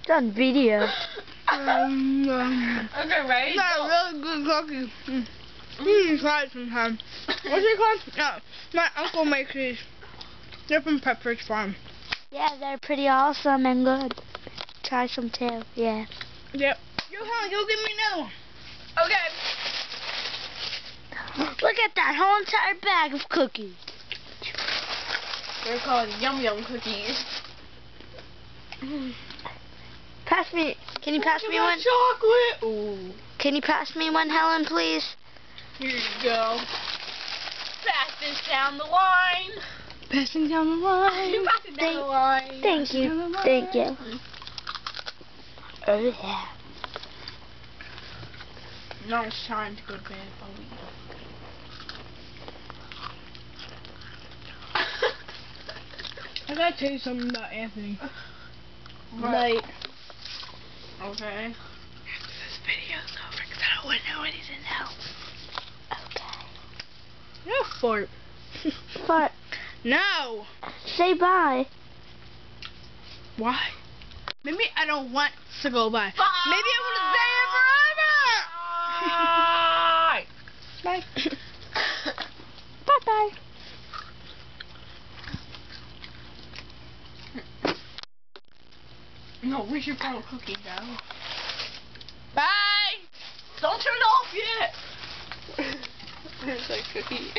It's on video. Okay, ready? It's got a really good cookie. You can try it sometime. What's it called? No, my uncle makes these. They're from Pepperidge Farm. Yeah, they're pretty awesome and good. Try some too, yeah. Yep. Johan, go give me another one. Okay. Look at that whole entire bag of cookies. They're called Yum cookies. Pass me. Can you pass me one? Chocolate. Ooh. Can you pass me one, Helen, please? Here you go. Pass this down the line. Passing down the line. You pass it down the line. Thank you. Thank you. Oh yeah. Now it's time to go to bed, Bobby. I gotta tell you something about Anthony. What? Like, Okay. after this video's over, because I don't want to know when he's in the house. Okay. No fart. Fart. No. Say bye. Why? Maybe I don't want to go by. Bye. Maybe I want to stay here forever. Bye. Bye-bye. No, where's your final cookie go? Bye. Don't turn it off yet. There's a cookie.